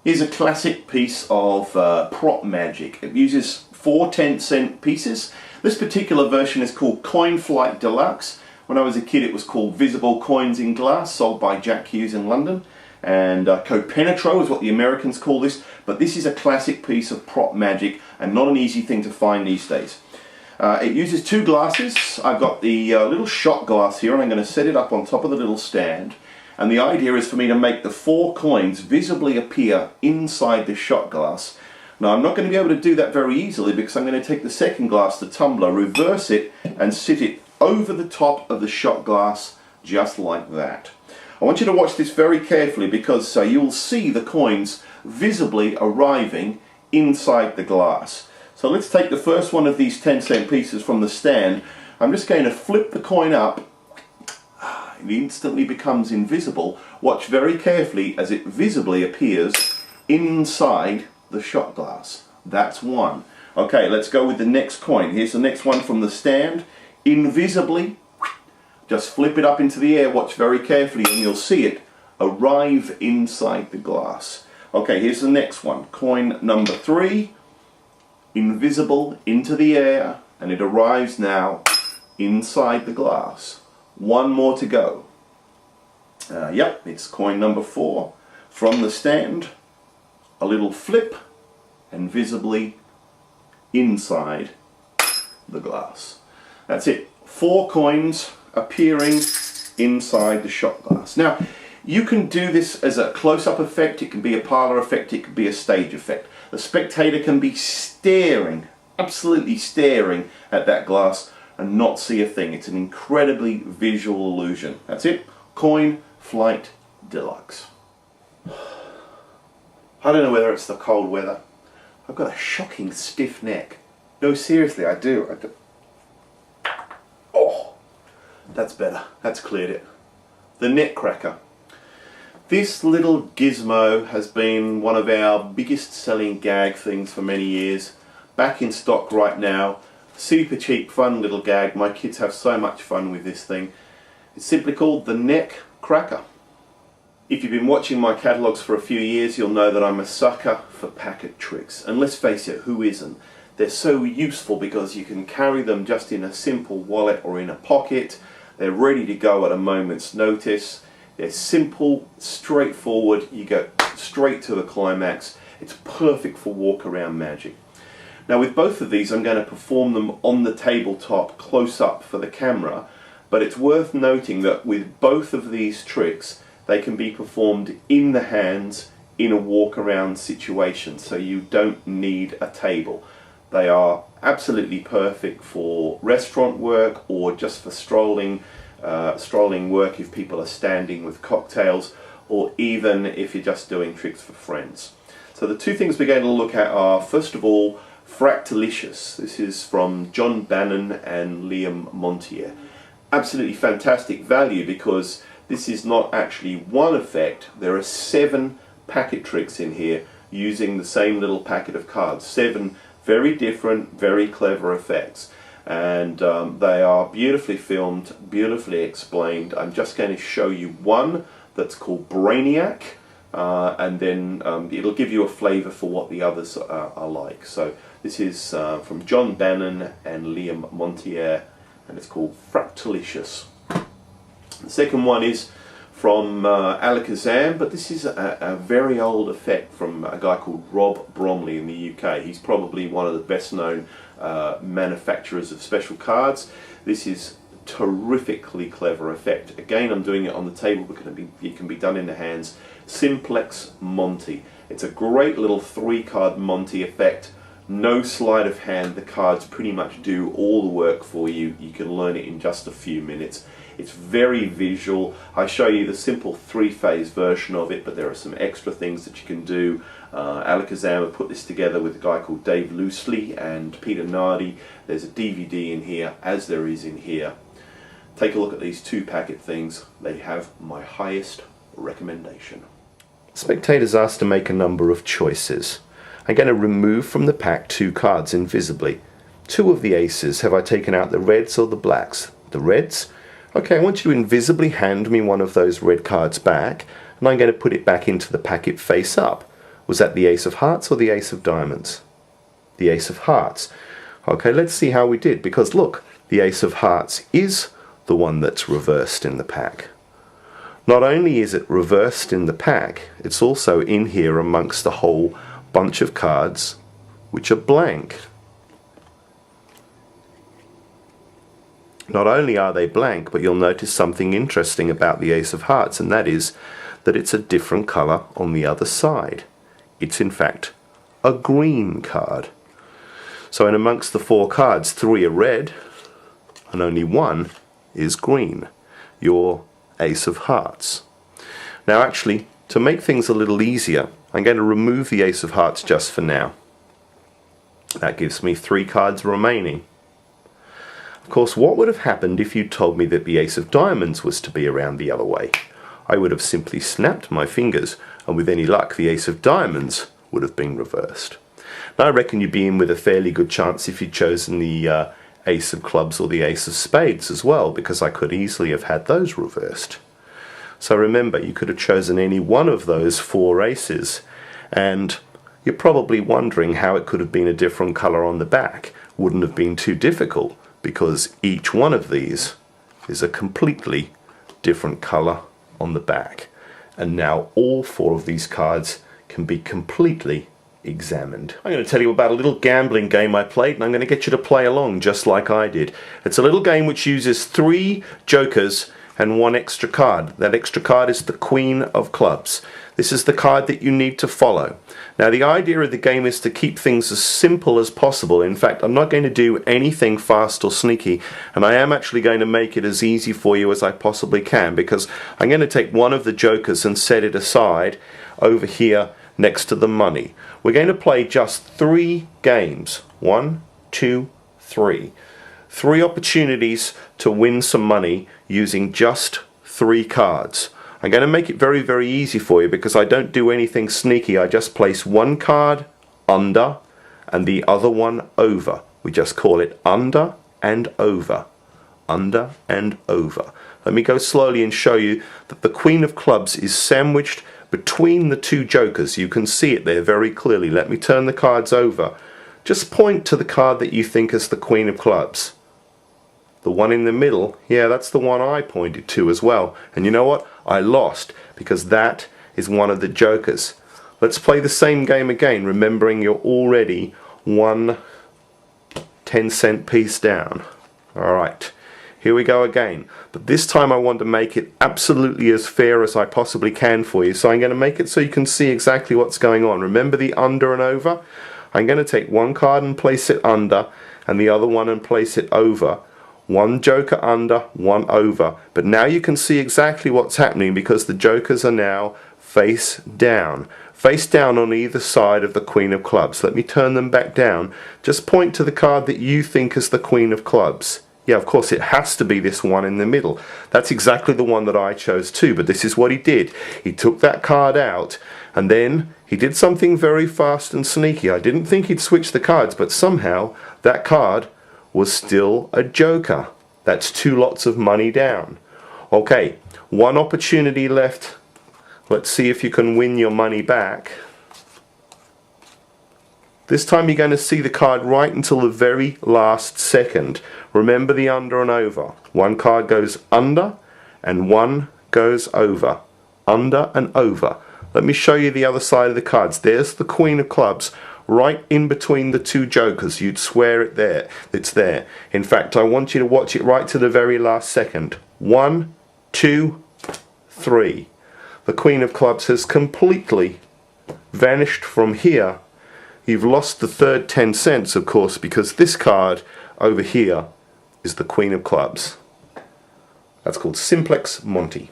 Here's a classic piece of prop magic. It uses 4 10-cent pieces. This particular version is called Coin Flight Deluxe. When I was a kid it was called Visible Coins in Glass, sold by Jack Hughes in London. And Copenetro is what the Americans call this. But this is a classic piece of prop magic and not an easy thing to find these days. It uses 2 glasses. I've got the little shot glass here and I'm going to set it up on top of the little stand. And the idea is for me to make the 4 coins visibly appear inside the shot glass. Now I'm not going to be able to do that very easily because I'm going to take the second glass, the tumbler, reverse it and sit it over the top of the shot glass just like that. I want you to watch this very carefully because you'll see the coins visibly arriving inside the glass. So let's take the first one of these 10-cent pieces from the stand. I'm just going to flip the coin up. It instantly becomes invisible. Watch very carefully as it visibly appears inside the shot glass. That's one. Okay, let's go with the next coin. Here's the next one from the stand. Invisibly, just flip it up into the air. Watch very carefully and you'll see it arrive inside the glass. Okay, here's the next one. Coin number 3. Invisible into the air and it arrives now inside the glass. One more to go. Yep, it's coin number 4 from the stand. A little flip and visibly inside the glass. That's it. 4 coins appearing inside the shot glass. Now you can do this as a close-up effect, it can be a parlor effect, it can be a stage effect. The spectator can be staring, absolutely staring at that glass and not see a thing. It's an incredibly visual illusion. That's it. Coin Flight Deluxe. I don't know whether it's the cold weather. I've got a shocking stiff neck. No, seriously, I do. Oh, that's better. That's cleared it. The neck cracker. This little gizmo has been one of our biggest selling gag things for many years. Back in stock right now. Super cheap, fun little gag. My kids have so much fun with this thing. It's simply called the neck cracker. If you've been watching my catalogues for a few years, you'll know that I'm a sucker for packet tricks. And let's face it, who isn't? They're so useful because you can carry them just in a simple wallet or in a pocket. They're ready to go at a moment's notice. They're simple, straightforward. You go straight to the climax. It's perfect for walk around magic. Now with both of these I'm going to perform them on the tabletop close up for the camera, but it's worth noting that with both of these tricks they can be performed in the hands in a walk around situation, so you don't need a table. They are absolutely perfect for restaurant work or just for strolling work if people are standing with cocktails, or even if you're just doing tricks for friends. So the 2 things we're going to look at are, first of all, Fractalicious. This is from John Bannon and Liam Montier. Absolutely fantastic value because this is not actually one effect. There are 7 packet tricks in here using the same little packet of cards. 7 very different, very clever effects. And they are beautifully filmed, beautifully explained. I'm just going to show you one that's called Brainiac. And then it'll give you a flavour for what the others are like. So this is from John Bannon and Liam Montier, and it's called Fractalicious. The second one is from Alakazam, but this is a very old effect from a guy called Rob Bromley in the UK. He's probably one of the best known manufacturers of special cards. This is terrifically clever effect. Again, I'm doing it on the table because it can be done in the hands. Simplex Monty. It's a great little 3-card Monty effect. No sleight of hand. The cards pretty much do all the work for you. You can learn it in just a few minutes. It's very visual. I show you the simple 3-phase version of it, but there are some extra things that you can do. Alakazam have put this together with a guy called Dave Loosely and Peter Nardi. There's a DVD in here, as there is in here. Take a look at these 2 packet things. They have my highest recommendation. Spectators asked to make a number of choices. I'm going to remove from the pack 2 cards invisibly. 2 of the aces. Have I taken out the reds or the blacks? The reds? Okay, I want you to invisibly hand me one of those red cards back, and I'm going to put it back into the packet face up. Was that the ace of hearts or the ace of diamonds? The ace of hearts. Okay, let's see how we did, because look, the ace of hearts is the one that's reversed in the pack. Not only is it reversed in the pack, it's also in here amongst the whole bunch of cards which are blank. Not only are they blank, but you'll notice something interesting about the ace of hearts, and that is that it's a different colour on the other side. It's in fact a green card. So in amongst the 4 cards, 3 are red and only 1 is green, your ace of hearts. Now actually, to make things a little easier, I'm going to remove the ace of hearts just for now. That gives me 3 cards remaining. Of course, what would have happened if you told me that the ace of diamonds was to be around the other way? I would have simply snapped my fingers, and with any luck the ace of diamonds would have been reversed. Now I reckon you'd be in with a fairly good chance if you'd chosen the ace of clubs or the ace of spades as well, because I could easily have had those reversed. So remember, you could have chosen any one of those 4 aces, and you're probably wondering how it could have been a different colour on the back. Wouldn't have been too difficult, because each one of these is a completely different colour on the back. And now all 4 of these cards can be completely examined. I'm going to tell you about a little gambling game I played, and I'm going to get you to play along just like I did. It's a little game which uses 3 jokers and 1 extra card. That extra card is the Queen of Clubs. This is the card that you need to follow. Now the idea of the game is to keep things as simple as possible. In fact, I'm not going to do anything fast or sneaky, and I am actually going to make it as easy for you as I possibly can, because I'm going to take one of the jokers and set it aside over here next to the money. We're going to play just 3 games. 1, 2, 3. 3 opportunities to win some money using just 3 cards. I'm going to make it very, very easy for you, because I don't do anything sneaky. I just place 1 card under and the other one over. We just call it under and over. Under and over. Let me go slowly and show you that the Queen of Clubs is sandwiched between the 2 jokers. You can see it there very clearly. Let me turn the cards over. Just point to the card that you think is the Queen of Clubs. The one in the middle, yeah, that's the one I pointed to as well. And you know what? I lost, because that is one of the jokers. Let's play the same game again, remembering you're already 1 10-cent piece down. Alright, here we go again. But this time I want to make it absolutely as fair as I possibly can for you. So I'm going to make it so you can see exactly what's going on. Remember the under and over? I'm going to take 1 card and place it under, and the other one and place it over. 1 joker under, 1 over. But now you can see exactly what's happening, because the jokers are now face down. Face down on either side of the Queen of Clubs. Let me turn them back down. Just point to the card that you think is the Queen of Clubs. Yeah, of course it has to be this one in the middle. That's exactly the one that I chose too, but this is what he did. He took that card out, and then he did something very fast and sneaky. I didn't think he'd switch the cards, but somehow that card was still a joker. That's 2 lots of money down. Okay, 1 opportunity left. Let's see if you can win your money back. This time you're going to see the card right until the very last second. Remember the under and over. 1 card goes under and 1 goes over. Under and over. Let me show you the other side of the cards. There's the Queen of Clubs, right in between the 2 jokers. You'd swear it there. It's there. In fact, I want you to watch it right to the very last second. 1, 2, 3. The Queen of Clubs has completely vanished from here. You've lost the third 10 cents, of course, because this card over here is the Queen of Clubs. That's called Simplex Monty.